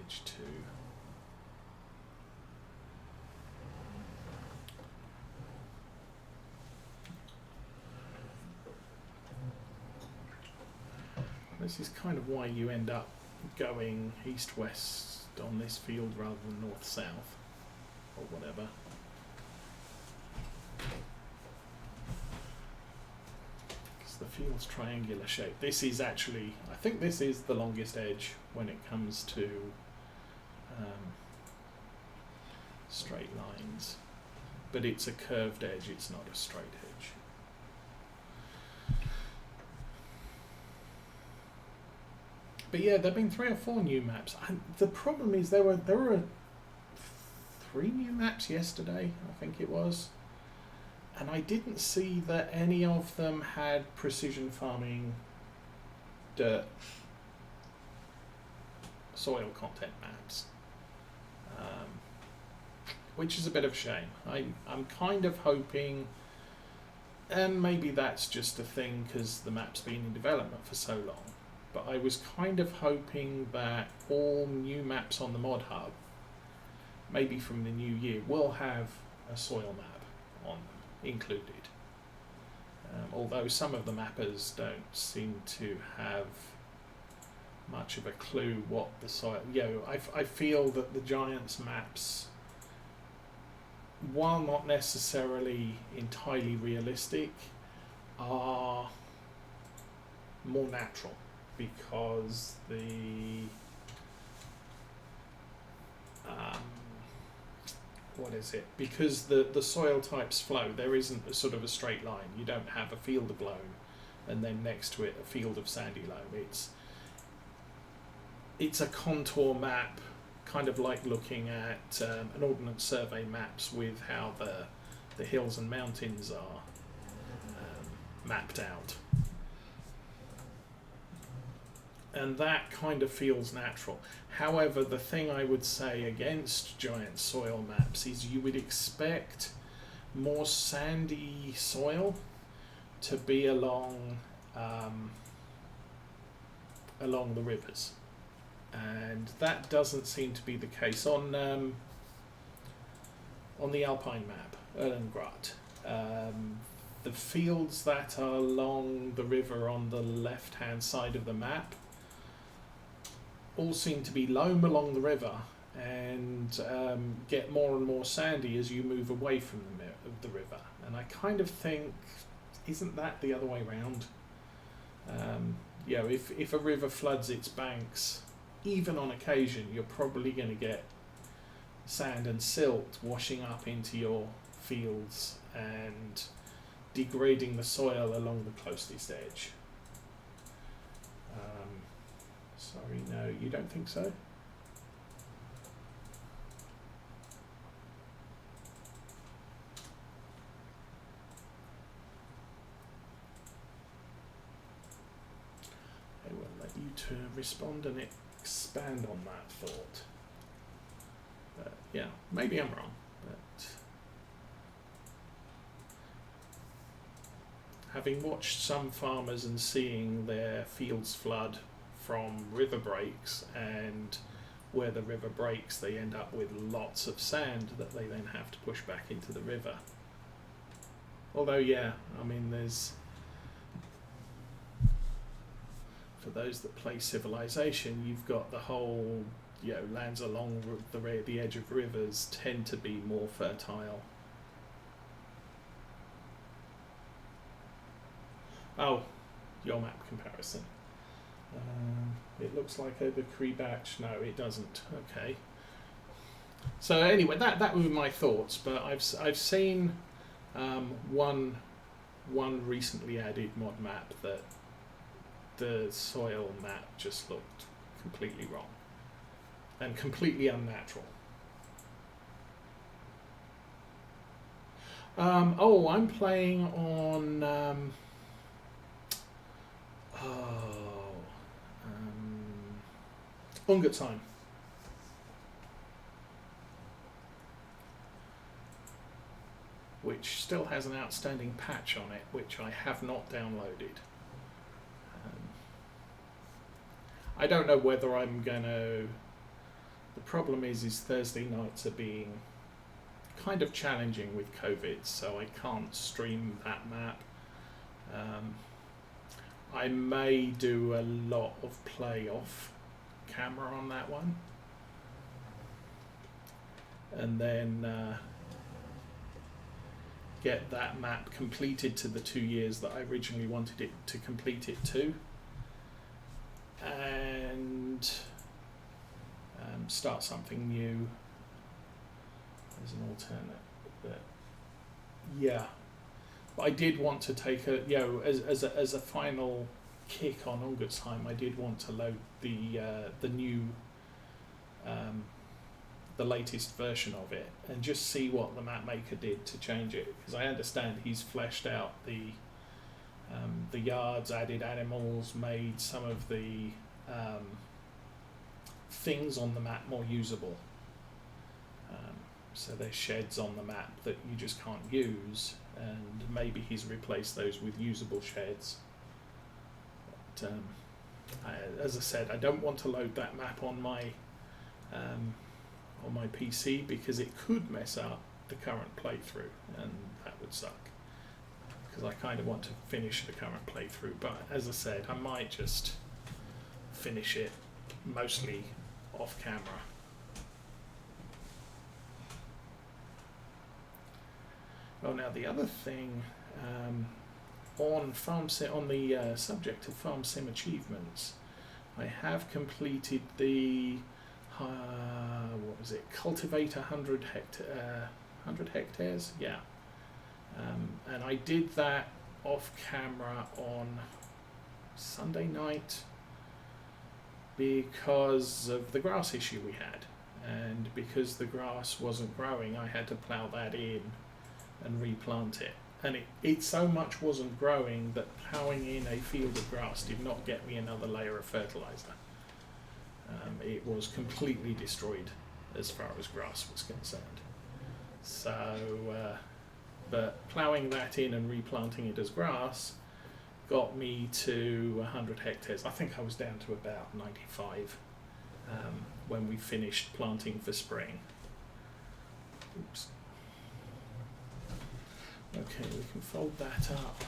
Silage 2. This is kind of why you end up going east-west on this field rather than north-south, or whatever. Because the field's triangular shape. This is actually, I think this is the longest edge when it comes to straight lines. But it's a curved edge, it's not a straight edge. But yeah, there've been 3 or 4 new maps. And the problem is there were 3 new maps yesterday, I think it was. And I didn't see that any of them had precision farming dirt soil content maps. Which is a bit of a shame. I'm kind of hoping, and maybe that's just a thing because the map's been in development for so long, but I was kind of hoping that all new maps on the Mod Hub, maybe from the new year, will have a soil map on them included. Although some of the mappers don't seem to have much of a clue what the soil... I feel that the Giants maps, while not necessarily entirely realistic, are more natural because the because the soil types flow. There isn't a sort of a straight line. You don't have a field of loam and then next to it a field of sandy loam. It's a contour map, kind of like looking at an Ordnance Survey maps with how the hills and mountains are mapped out. And that kind of feels natural. However, the thing I would say against giant soil maps is you would expect more sandy soil to be along the rivers. And that doesn't seem to be the case on the Alpine map, Erlengrad. The fields that are along the river on the left-hand side of the map all seem to be loam along the river and get more and more sandy as you move away from the river. And I kind of think, isn't that the other way around? If a river floods its banks, even on occasion, you're probably going to get sand and silt washing up into your fields and degrading the soil along the closest edge. Sorry, no, you don't think so? I will let you to respond and expand on that thought. But yeah, maybe I'm wrong, but having watched some farmers and seeing their fields flood from river breaks, and where the river breaks they end up with lots of sand that they then have to push back into the river. Although there's, for those that play Civilization, you've got the whole lands along the edge of rivers tend to be more fertile. Oh, your map comparison. It looks like over Crebatch. No, it doesn't. Okay. So anyway, that were my thoughts. But I've seen one recently added mod map that the soil map just looked completely wrong and completely unnatural. I'm playing on. Ungertime. Which still has an outstanding patch on it, which I have not downloaded. I don't know whether I'm going to The problem is Thursday nights are being kind of challenging with COVID, so I can't stream that map. I may do a lot of play off camera on that one, and then get that map completed to the 2 years that I originally wanted it to complete it to, and start something new as an alternate. But yeah, but I did want to take a, you know, as a final kick on Ungut's-Heim, I did want to load the new the latest version of it and just see what the map maker did to change it, because I understand he's fleshed out the yards, added animals, made some of the things on the map more usable. So there's sheds on the map that you just can't use, and maybe he's replaced those with usable sheds. But as I said, I don't want to load that map on my PC, because it could mess up the current playthrough, and that would suck, because I kind of want to finish the current playthrough. But as I said, I might just finish it mostly off camera. Oh, now the other thing, on the subject of farm sim achievements, I have completed the what was it? Cultivate 100 hectares. Yeah, and I did that off camera on Sunday night because of the grass issue we had, and because the grass wasn't growing, I had to plough that in and replant it, and it so much wasn't growing that ploughing in a field of grass did not get me another layer of fertilizer. It was completely destroyed as far as grass was concerned. So but ploughing that in and replanting it as grass got me to 100 hectares. I think I was down to about 95 when we finished planting for spring. Oops. Okay, we can fold that up.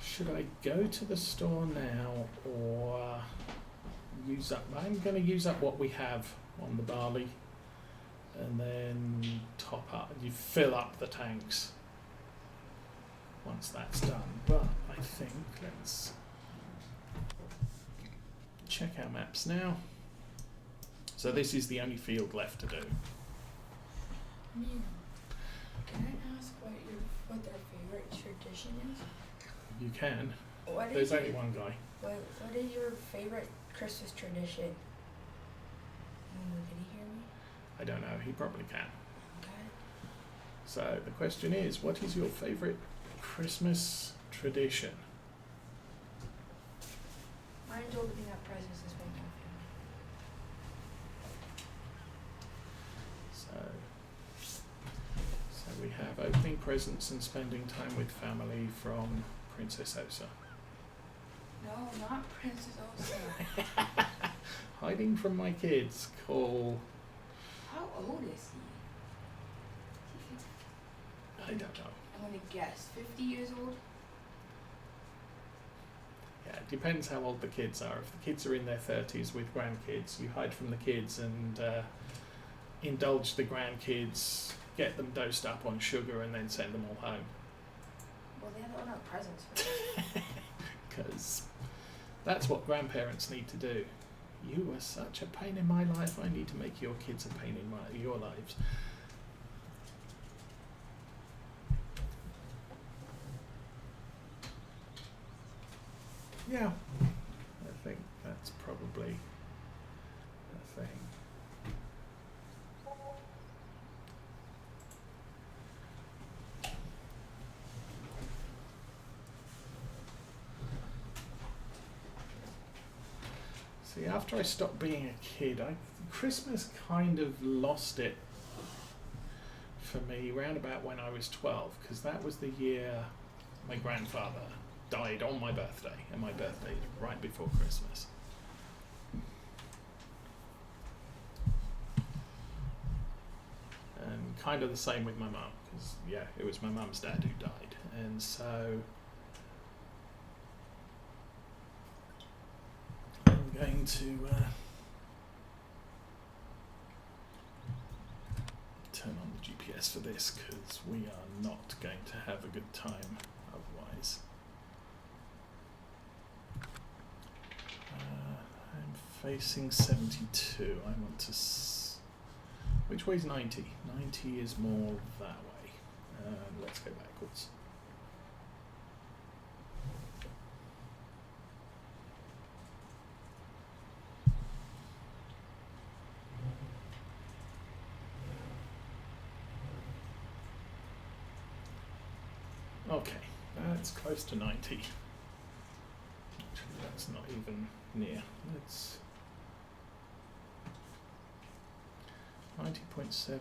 Should I go to the store now or use up? I'm going to use up what we have on the barley and then top up. You fill up the tanks once that's done. But I think let's check our maps now. So this is the only field left to do. Neil, can I ask what their favorite tradition is? You can. What There's only one guy. What is your favorite Christmas tradition? Can he hear me? I don't know. He probably can. Okay. So the question is, what is your favorite Christmas tradition? Mine's opening up presents and spending time with family. So we have opening presents and spending time with family from Princess Osa. No, not Princess Osa. Hiding from my kids, call... How old is he? I don't know. I'm gonna guess 50 years old. Yeah, it depends how old the kids are. If the kids are in their 30s with grandkids, you hide from the kids and indulge the grandkids, get them dosed up on sugar, and then send them all home. Well, they have to open up presents. Because that's what grandparents need to do. You are such a pain in my life, I need to make your kids a pain in your lives. Yeah, I think that's probably a thing. See, after I stopped being a kid, Christmas kind of lost it for me round about when I was 12, because that was the year my grandfather died on my birthday, and my birthday right before Christmas. kind of the same with my mum, because yeah, it was my mum's dad who died, and so I'm going to turn on the GPS for this, because we are not going to have a good time otherwise. I'm facing 72. I want to... which way's 90? 90 is more that way. Let's go backwards. Okay, that's close to 90. Actually, that's not even near. Let's 90.7.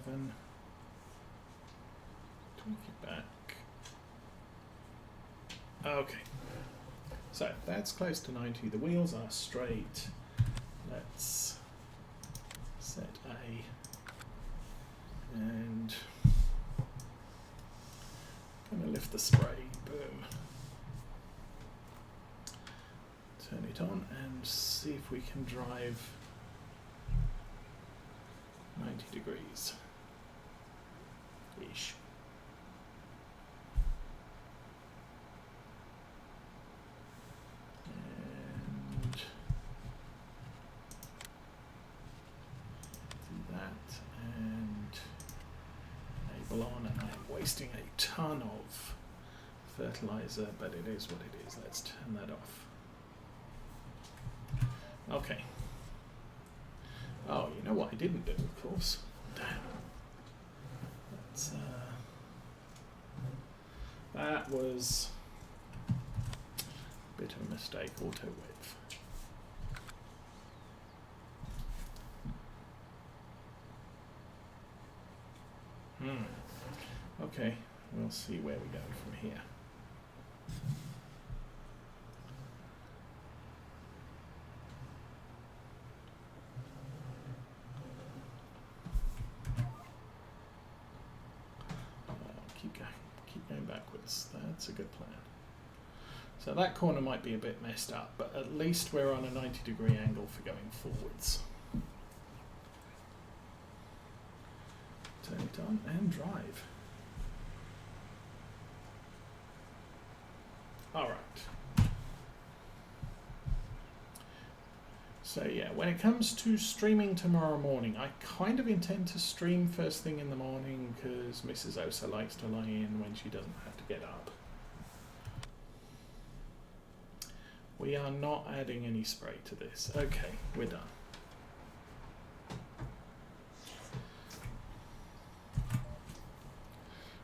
Tweak it back. Okay, so that's close to 90. The wheels are straight. Let's set A and gonna lift the spray. Boom. Turn it on and see if we can drive 90 degrees ish. And do that and enable on, and I'm wasting a ton of fertilizer, but it is what it is. Let's turn that off. Okay. Oh, you know what I didn't do, of course. Damn. That's, that was a bit of a mistake. Auto width. Okay, we'll see where we go from here. Keep going backwards. That's a good plan. So that corner might be a bit messed up, but at least we're on a 90-degree angle for going forwards. Turn it on and drive. All right. So yeah, when it comes to streaming tomorrow morning, I kind of intend to stream first thing in the morning because Mrs. Osa likes to lie in when she doesn't have to get up. We are not adding any spray to this. Okay, we're done.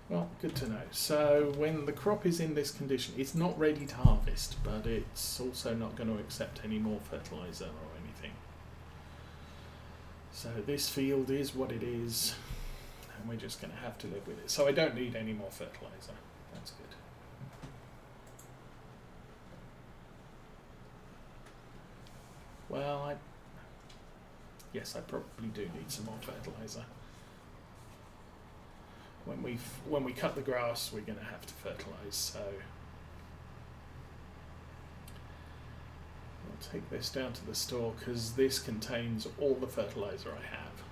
Well, good to know. So when the crop is in this condition, it's not ready to harvest, but it's also not going to accept any more fertilizer or anything. So this field is what it is, and we're just going to have to live with it. So I don't need any more fertilizer. That's good. Well, yes, I probably do need some more fertilizer. When we cut the grass, we're going to have to fertilize, so I'll take this down to the store because this contains all the fertilizer I have.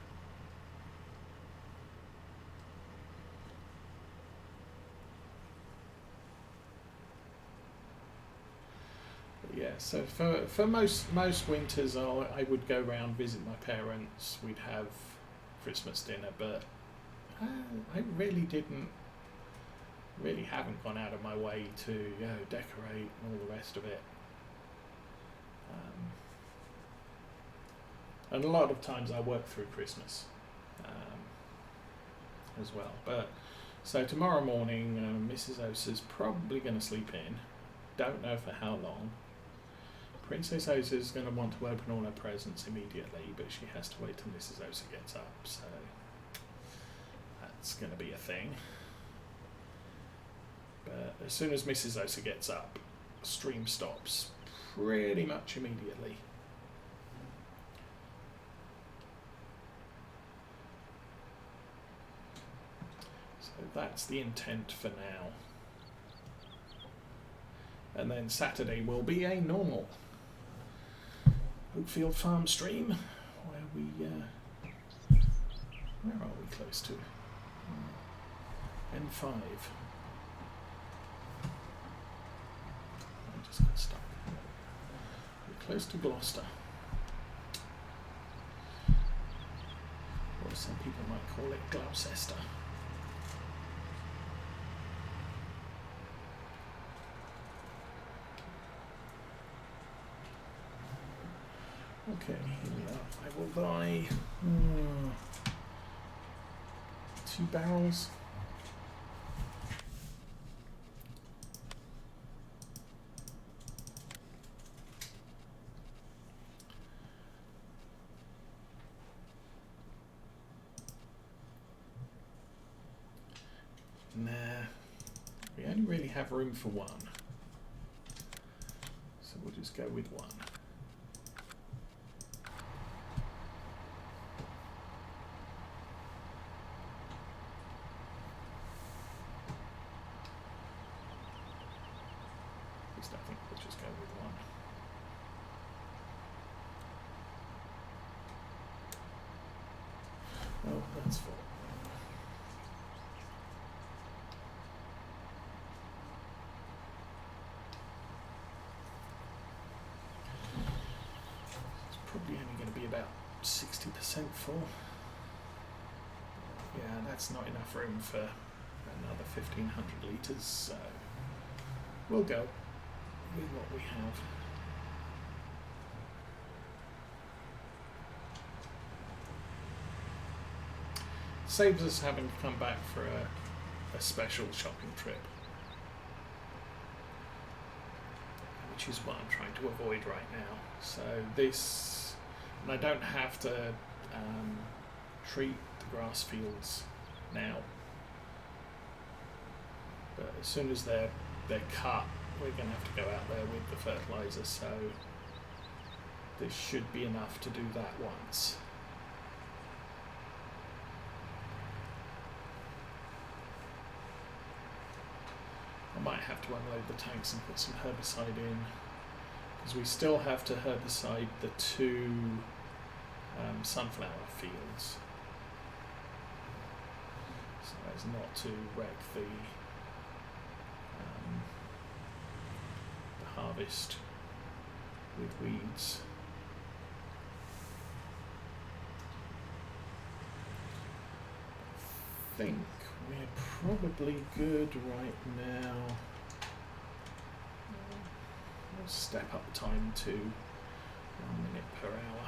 But yeah, so for most winters, I would go round, visit my parents, we'd have Christmas dinner, but I really haven't gone out of my way to decorate and all the rest of it. And a lot of times I work through Christmas as well. But so tomorrow morning, Mrs. Osa's probably going to sleep in. Don't know for how long. Princess Osa is going to want to open all her presents immediately, but she has to wait till Mrs. Osa gets up. So it's going to be a thing. But as soon as Mrs. Osa gets up, stream stops pretty much immediately. that's the intent for now. And then Saturday will be a normal Oakfield farm stream where we, where are we close to? N5. I just got stuck. We're close to Gloucester. Or some people might call it Gloucester. Okay, here we are. I will buy 2 barrels. Nah, we only really have room for 1. So we'll just go with 1. I think we'll just go with 1. Oh, that's full. It's probably only going to be about 60% full. Yeah, that's not enough room for another 1,500 litres, so we'll go with what we have. Saves us having to come back for a special shopping trip, which is what I'm trying to avoid right now. So this, and I don't have to treat the grass fields now, but as soon as they're cut, we're going to have to go out there with the fertiliser, so this should be enough to do that once. I might have to unload the tanks and put some herbicide in, because we still have to herbicide the 2 sunflower fields, so as not to wreck the harvest with weeds. I think we're probably good right now. We'll step up time to 1 minute per hour.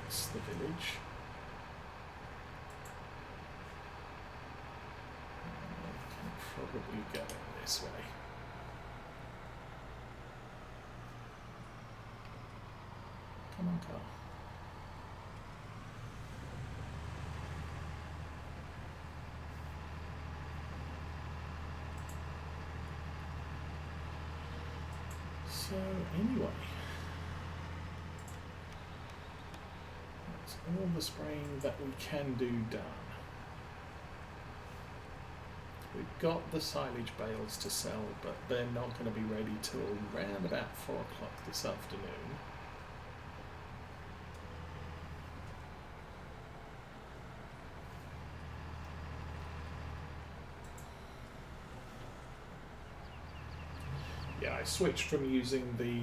That's the village. I can probably go this way. Come on, car. So anyway, that's all the spraying that we can do done. We've got the silage bales to sell, but they're not going to be ready till around about 4 o'clock this afternoon. Yeah, I switched from using the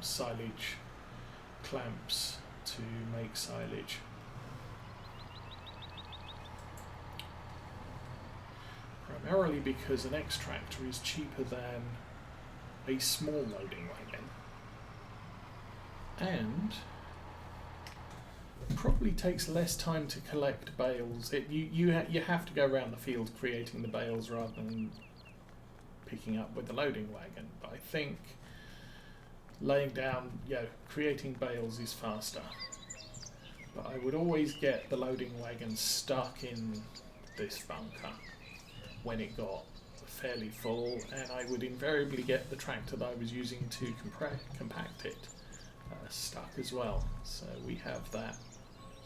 silage clamps to make silage. Primarily because an extractor is cheaper than a small loading wagon, and probably takes less time to collect bales. You have to go around the field creating the bales rather than picking up with the loading wagon. But I think laying down, creating bales is faster. But I would always get the loading wagon stuck in this bunker when it got fairly full, and I would invariably get the tractor that I was using to compact it stuck as well. So we have that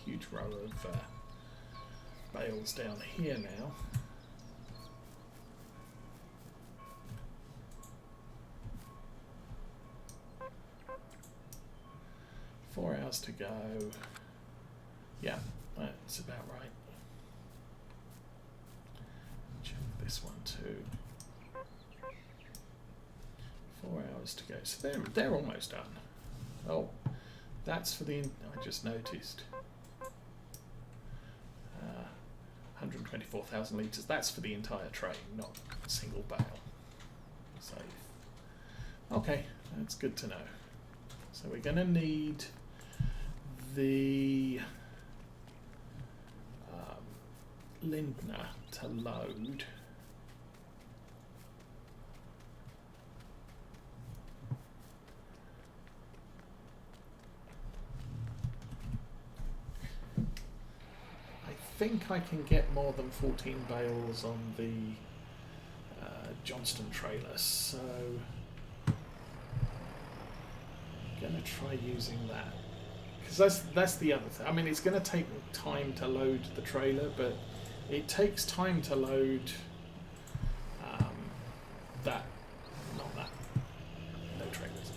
huge row of bales down here now. Four hours to go. Yeah, that's about right. Check this one too. 4 hours to go. So they're almost done. Oh, that's for the. I just noticed. 124,000 litres. That's for the entire train, not a single bale. So, okay, that's good to know. So we're going to need the Lindner to load. I think I can get more than 14 bales on the Johnston trailer, so I'm going to try using that. Because that's the other thing. I mean, it's going to take time to load the trailer, but it takes time to load not that, no trailers.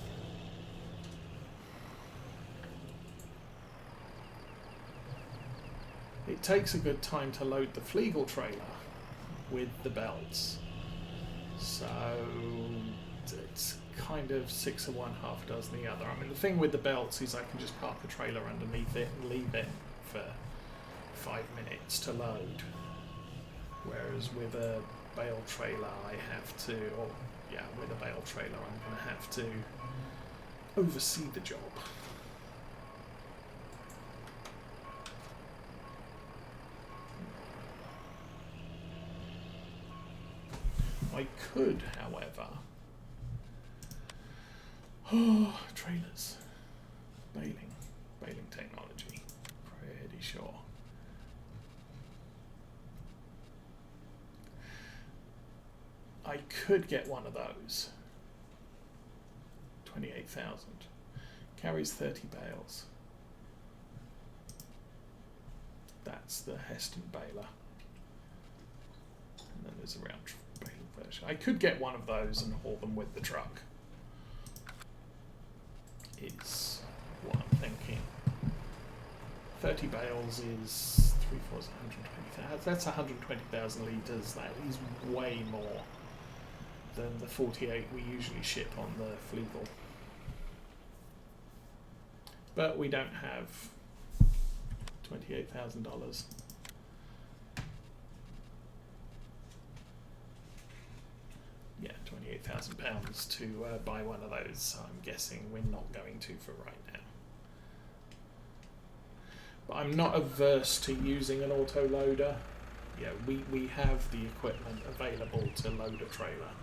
It takes a good time to load the Flegel trailer with the belts. So it's kind of 6 of one, half a dozen the other. I mean, the thing with the belts is I can just park the trailer underneath it and leave it for 5 minutes to load. Whereas with a bale trailer, I have to, with a bale trailer, I'm going to have to oversee the job. I could, however, trailers, baling technology, pretty sure. I could get one of those. 28,000. Carries 30 bales. That's the Heston baler. And then there's a round baling version. I could get one of those and haul them with the truck. Is what I'm thinking. 30 bales is 3 4 120,000. That's 120,000 litres. That is way more than the 48 we usually ship on the Flegel. But we don't have $28,000. Yeah, £28,000 to buy one of those. So I'm guessing we're not going to for right now. But I'm not averse to using an auto loader. Yeah, we have the equipment available to load a trailer.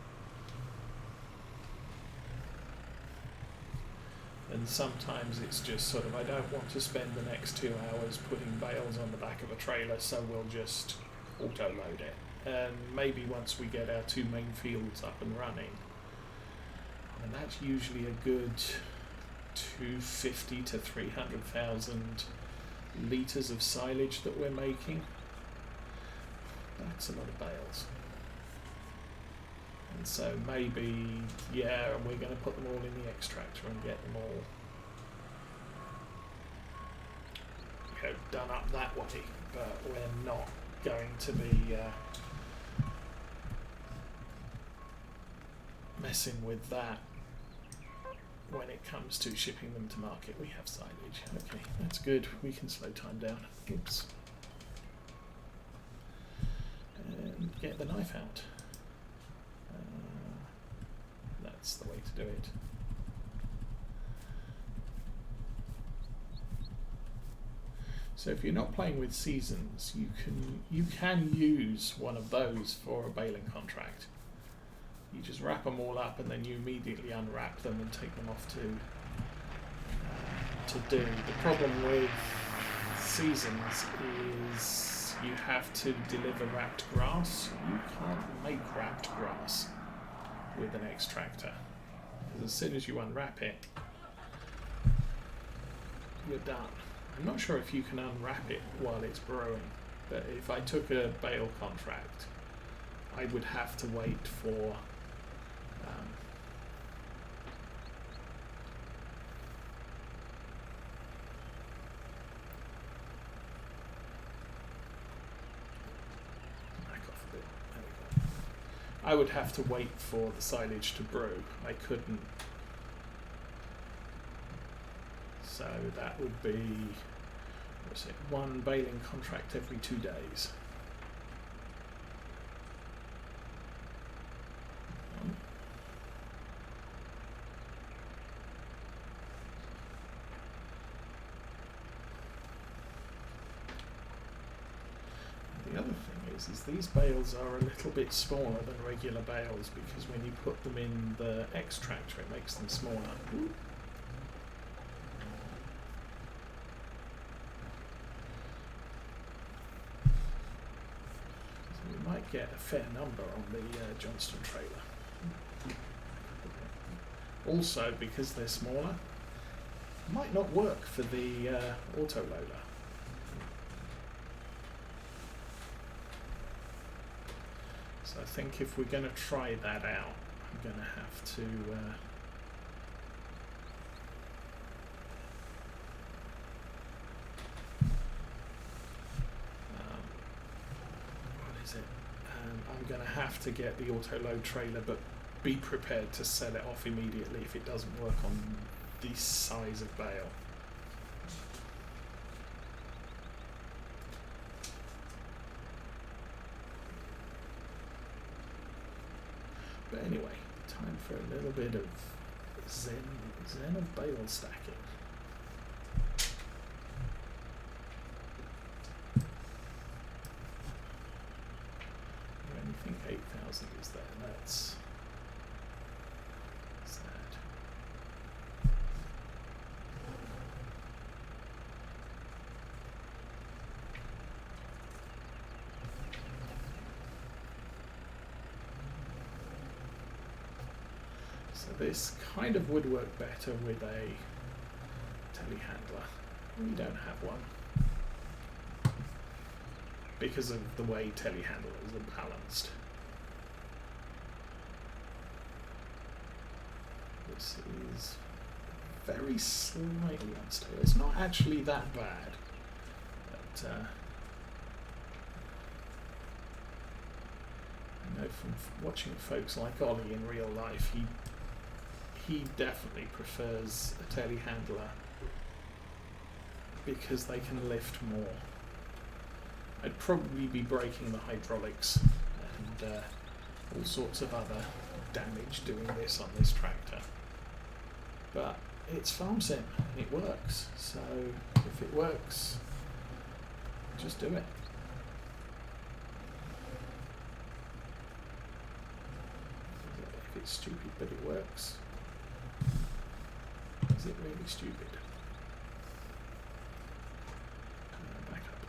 And sometimes it's just sort of, I don't want to spend the next 2 hours putting bales on the back of a trailer, so we'll just auto load it. And maybe once we get our 2 main fields up and running, and that's usually a good 250 to 300,000 litres of silage that we're making. That's a lot of bales. And so maybe, yeah, we're going to put them all in the extractor and get them all done up that way, but we're not going to be messing with that when it comes to shipping them to market. We have silage. Okay, that's good. We can slow time down. Oops. And get the knife out. That's the way to do it. So if you're not playing with seasons, you can use one of those for a baling contract. You just wrap them all up and then you immediately unwrap them and take them off to do. The problem with seasons is you have to deliver wrapped grass. You can't make wrapped grass with an extractor. Because as soon as you unwrap it, you're done. I'm not sure if you can unwrap it while it's brewing, but if I took a bale contract, I would have to wait for I would have to wait for the silage to brew. I couldn't. So that would be, what's it, one baling contract every 2 days. The other thing is these bales are a little bit smaller than regular bales because when you put them in the extractor it makes them smaller. So we might get a fair number on the Johnston trailer. Also, because they're smaller, might not work for the autoloader. So I think if we're going to try that out, I'm going to have to what is it? I'm going to have to get the autoload trailer, but be prepared to sell it off immediately if it doesn't work on this size of bale. But anyway, time for a little bit of zen of bale stacking. I only think 8,000 is there. That's sad. So this kind of would work better with a telehandler. We don't have one because of the way telehandlers are balanced. This is very slightly unstable. It's not actually that bad, but I know from watching folks like Ollie in real life, he definitely prefers a telehandler because they can lift more. I'd probably be breaking the hydraulics and all sorts of other damage doing this on this tractor. But it's farm sim, it works. So if it works, just do it. If it's stupid but it works, is it really stupid? Back up.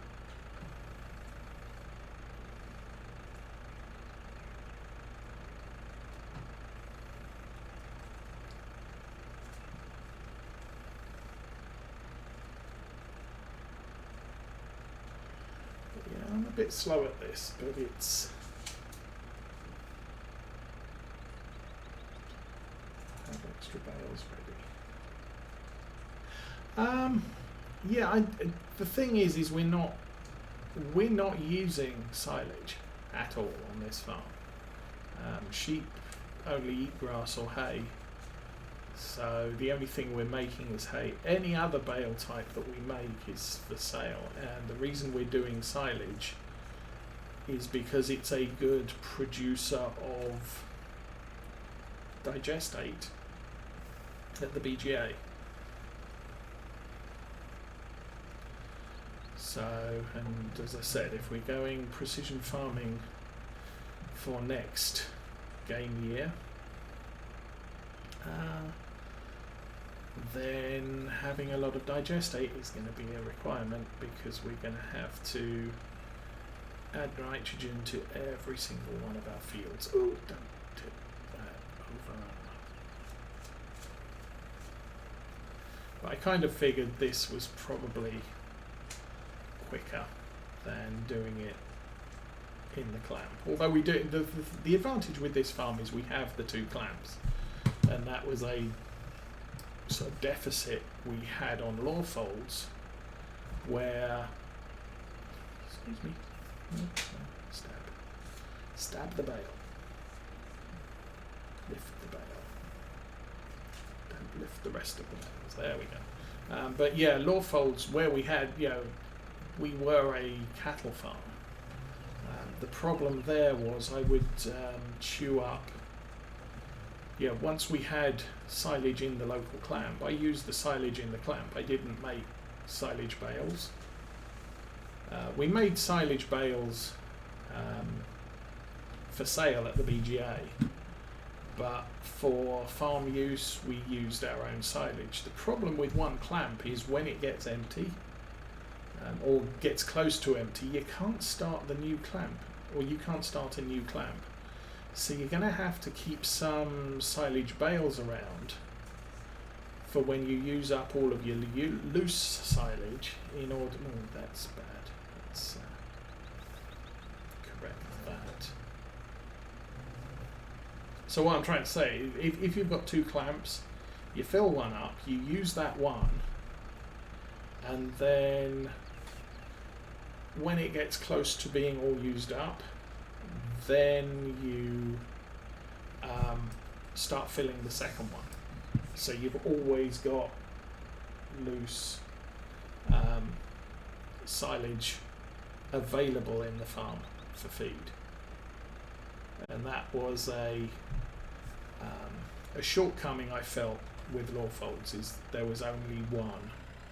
But yeah, I'm a bit slow at this, but it's have extra bales ready. Yeah, the thing is we're not using silage at all on this farm. Sheep only eat grass or hay, so the only thing we're making is hay. Any other bale type that we make is for sale, and the reason we're doing silage is because it's a good producer of digestate at the BGA. So, and as I said, if we're going precision farming for next game year, then having a lot of digestate is going to be a requirement because we're going to have to add nitrogen to every single one of our fields. Oh, don't tip that over. But I kind of figured this was probably quicker than doing it in the clamp. Although we do, the advantage with this farm is we have the 2 clamps, and that was a sort of deficit we had on law folds, where, excuse me, stab the bale, lift the bale, don't lift the rest of the bales, there we go. But yeah, law folds, where we had, we were a cattle farm. The problem there was I would chew up, once we had silage in the local clamp, I used the silage in the clamp. I didn't make silage bales. We made silage bales for sale at the BGA, but for farm use we used our own silage. The problem with one clamp is when it gets empty, or gets close to empty, you can't start the new clamp, or you can't start a new clamp. So you're going to have to keep some silage bales around for when you use up all of your loose silage in order... Oh, that's bad. Let's correct that. So what I'm trying to say, if you've got 2 clamps, you fill one up, you use that one, and then when it gets close to being all used up, then you start filling the second one. So you've always got loose silage available in the farm for feed. And that was a shortcoming I felt with law folds, is there was only one